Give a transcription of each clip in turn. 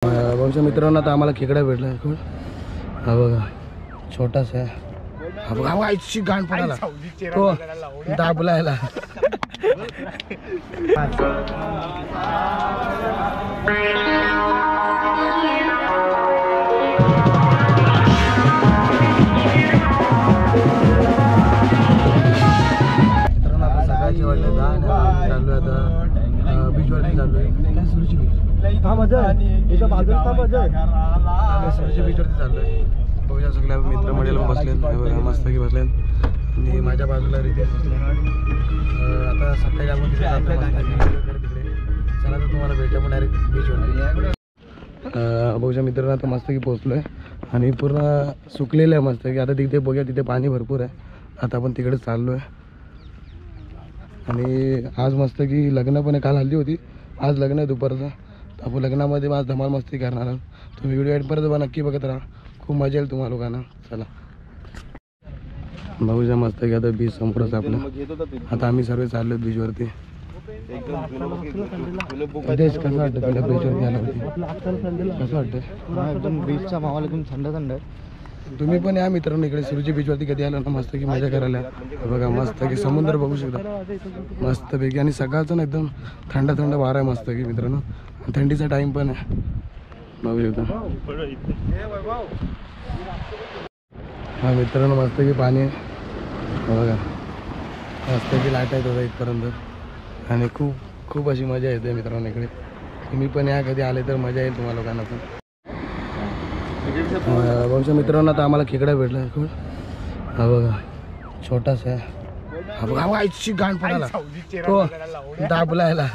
बघा मित्रांनो आता आम्हाला खेकडा भेटला हा बघा छोटासा आहे हा बघा आईची गाण पडाला तो दाबलायला मित्रांनो आता सकाळचे वाजले 10 आणि चालू आहे आता बीचवरती चालू आहे काय सुरूची बीच हा मजा आहे इथं बाजूला मजा आहे आम्ही सुरूची बीचवरती चाललो आहे बघूया सगळ्या मित्रमंडळी बसलेत मस्त की बसलेत आणि माझ्या बाजूला रितेश बसले आता सकाळी आपण तिथे जातो तिकडे चला तर तुम्हाला भेटा पण डायरेक्ट बीचवरती बघूया मित्रांनो आता मस्त की पोहोचलो आहे आणि पूर्ण सुकलेलं आहे मस्त की आता तिथे बघूया तिथे पाणी भरपूर आहे आता आपण तिकडे चाललो आहे आणि आज मस्त की लग्न पण काल हल्ली होती आज लग्न आहे दुपारचं तर आपण लग्नामध्ये आज धमाल मस्ती करणार आहोत तुम्ही व्हिडिओ एंडपर्यंत बघा नक्की बघत राहा खूप मजा येईल तुम्हाला लोकांना चला बघूया मस्त की आता बीच समोरच आपलं आता आम्ही सर्व चाललो बीचवरती कसं वाटतं तुला बीचवरती आल्यावरती कसं वाटतं एकदम बीचचा माहोल एकदम थंड थंड आहे तुम्ही पण या मित्रांनो इकडे सुरूची बीचवरती कधी आला ना मस्त की मजा करायला बघा मस्त की समुद्र बघू शकता मस्तपैकी आणि सकाळचं ना एकदम थंड थंड वारा आहे मस्त की मित्रांनो थंडीचा टाइम पण आहे बघू शकता हा मित्रांनो मस्त की पाणी आहे बघा मस्त की लाट आहेत होता इथपर्यंत आणि खूप खूप अशी मजा येते मित्रांनो इकडे तुम्ही पण या कधी आले तर मजा येईल तुम्हाला लोकांना पण बघा मित्रांनो आता आम्हाला खेकडा भेटला हा बघा छोटासा आहे हा बघा आईची गाण पडाला तो दाबलायला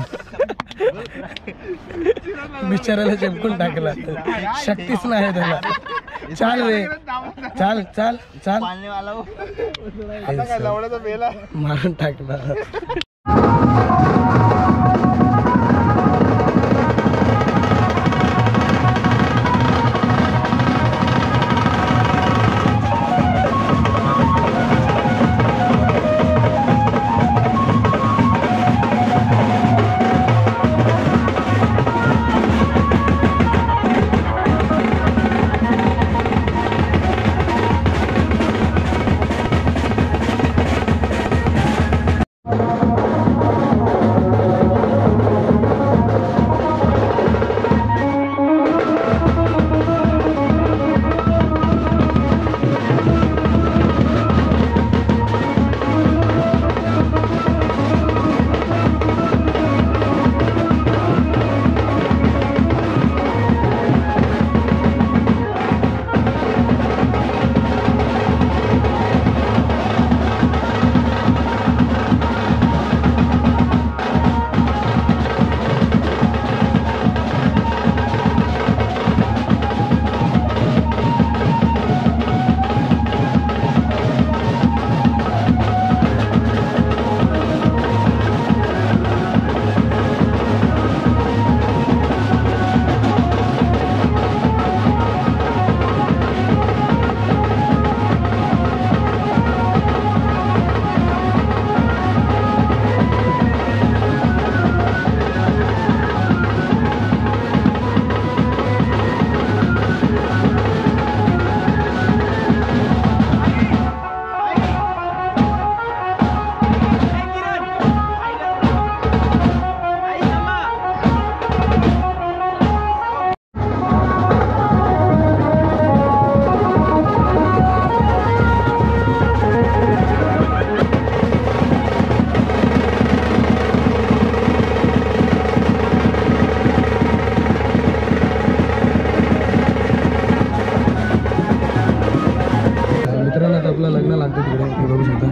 बिचारायला चिपकून टाकला शक्तीच नाही त्याला चाल रे चाल चाल चाल मारून टाकला आपलं लग्न लागतं तिकडे हे बघू शकता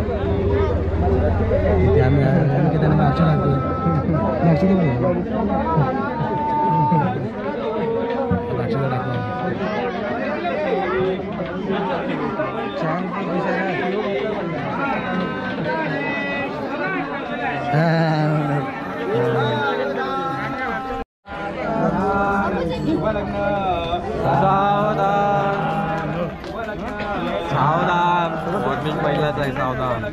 इथे आम्ही त्यांना अक्षा लागतो अक्षाला टाकतो सावधान पहिलाच आहे सावधान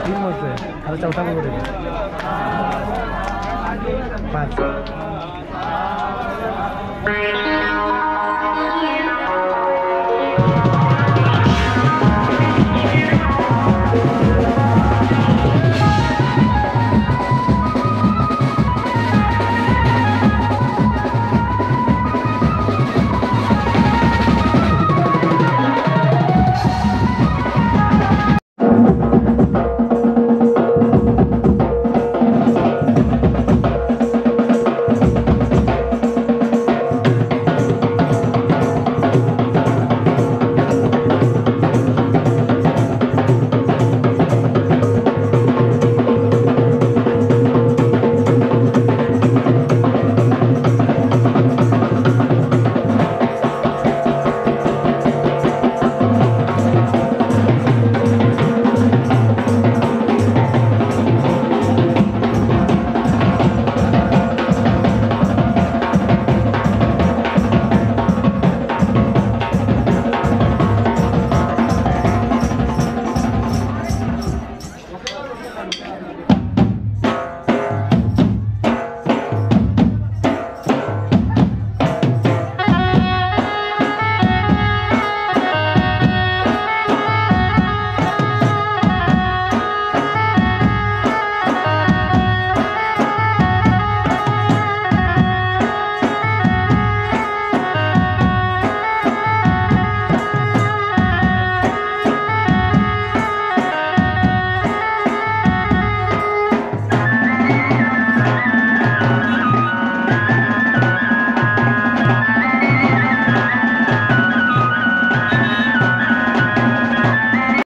3 वर्ष आहे आता चौथा नंबर आहे 5 आहे